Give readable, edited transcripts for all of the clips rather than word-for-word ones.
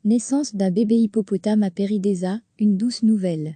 Naissance d'un bébé hippopotame à Péridesa, une douce nouvelle.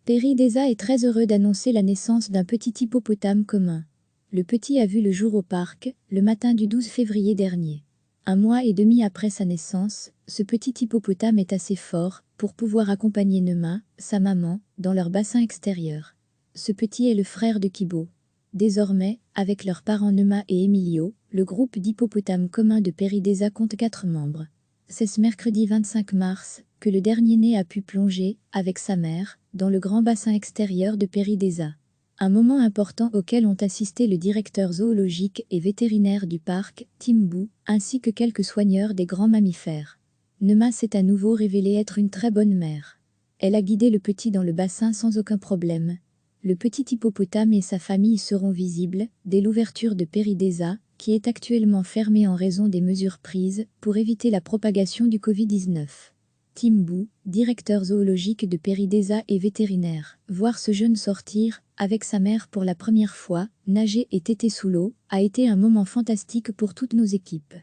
Péridesa est très heureux d'annoncer la naissance d'un petit hippopotame commun. Le petit a vu le jour au parc, le matin du 12 février dernier. 1 mois et demi après sa naissance, ce petit hippopotame est assez fort pour pouvoir accompagner Nema, sa maman, dans leur bassin extérieur. Ce petit est le frère de Kibo. Désormais, avec leurs parents Nema et Emilio, le groupe d'hippopotames communs de Péridesa compte 4 membres. C'est ce mercredi 25 mars que le dernier-né a pu plonger, avec sa mère, dans le grand bassin extérieur de Péridesa. Un moment important auquel ont assisté le directeur zoologique et vétérinaire du parc, Tim Boo, ainsi que quelques soigneurs des grands mammifères. Nema s'est à nouveau révélée être une très bonne mère. Elle a guidé le petit dans le bassin sans aucun problème. Le petit hippopotame et sa famille seront visibles dès l'ouverture de Péridesa, qui est actuellement fermée en raison des mesures prises pour éviter la propagation du Covid-19. Tim Boo, directeur zoologique de Péridesa et vétérinaire, voir ce jeune sortir, avec sa mère pour la première fois, nager et téter sous l'eau, a été un moment fantastique pour toutes nos équipes.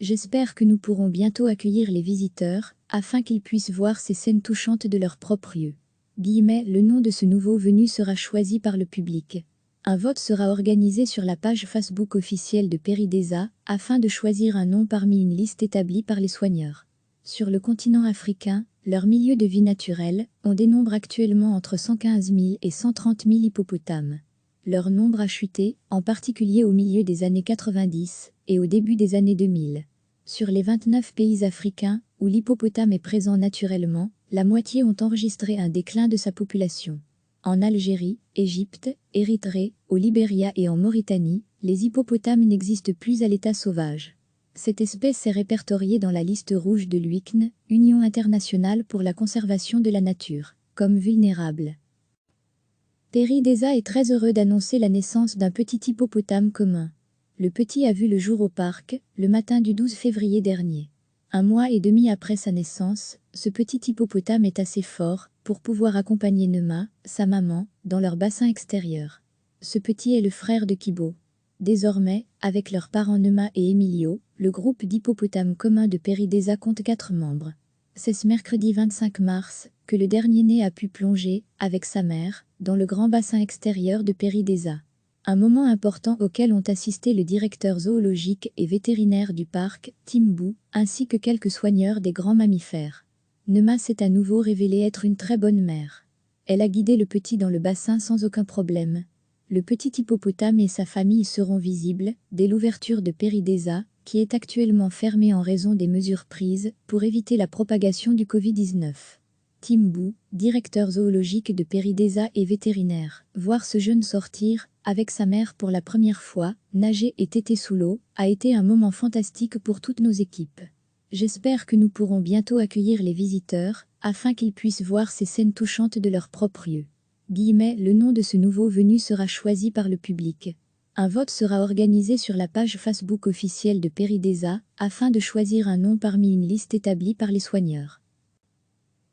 J'espère que nous pourrons bientôt accueillir les visiteurs, afin qu'ils puissent voir ces scènes touchantes de leur propre yeux. Le nom de ce nouveau venu sera choisi par le public. Un vote sera organisé sur la page Facebook officielle de Péridesa, afin de choisir un nom parmi une liste établie par les soigneurs. Sur le continent africain, leurs milieux de vie naturels, on dénombre actuellement entre 115 000 et 130 000 hippopotames. Leur nombre a chuté, en particulier au milieu des années 90 et au début des années 2000. Sur les 29 pays africains, où l'hippopotame est présent naturellement, la moitié ont enregistré un déclin de sa population. En Algérie, Égypte, Érythrée, au Libéria et en Mauritanie, les hippopotames n'existent plus à l'état sauvage. Cette espèce est répertoriée dans la liste rouge de l'UICN, Union internationale pour la conservation de la nature, comme vulnérable. Péridesa est très heureux d'annoncer la naissance d'un petit hippopotame commun. Le petit a vu le jour au parc, le matin du 12 février dernier. 1 mois et demi après sa naissance, ce petit hippopotame est assez fort pour pouvoir accompagner Nema, sa maman, dans leur bassin extérieur. Ce petit est le frère de Kibo. Désormais, avec leurs parents Nema et Emilio, le groupe d'hippopotames communs de Péridesa compte 4 membres. C'est ce mercredi 25 mars que le dernier-né a pu plonger, avec sa mère, dans le grand bassin extérieur de Péridesa. Un moment important auquel ont assisté le directeur zoologique et vétérinaire du parc, Tim Boo, ainsi que quelques soigneurs des grands mammifères. Nema s'est à nouveau révélée être une très bonne mère. Elle a guidé le petit dans le bassin sans aucun problème. Le petit hippopotame et sa famille seront visibles dès l'ouverture de Péridesa, qui est actuellement fermée en raison des mesures prises pour éviter la propagation du Covid-19. Tim Boo, directeur zoologique de Péridesa et vétérinaire, voir ce jeune sortir, avec sa mère pour la première fois, nager et téter sous l'eau, a été un moment fantastique pour toutes nos équipes. J'espère que nous pourrons bientôt accueillir les visiteurs, afin qu'ils puissent voir ces scènes touchantes de leur propre yeux. Le nom de ce nouveau venu sera choisi par le public. Un vote sera organisé sur la page Facebook officielle de Péridesa, afin de choisir un nom parmi une liste établie par les soigneurs.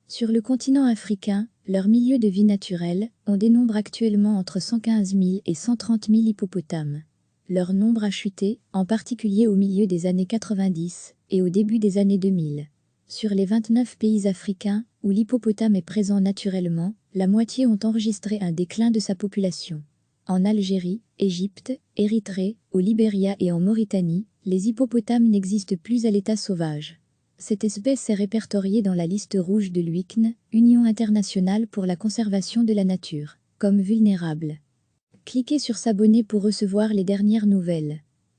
Sur le continent africain, leurs milieux de vie naturels, on dénombre actuellement entre 115 000 et 130 000 hippopotames. Leur nombre a chuté, en particulier au milieu des années 90 et au début des années 2000. Sur les 29 pays africains, où l'hippopotame est présent naturellement, la moitié ont enregistré un déclin de sa population. En Algérie, Égypte, Érythrée, au Libéria et en Mauritanie, les hippopotames n'existent plus à l'état sauvage. Cette espèce est répertoriée dans la liste rouge de l'UICN, Union internationale pour la conservation de la nature, comme vulnérable. Cliquez sur s'abonner pour recevoir les dernières nouvelles.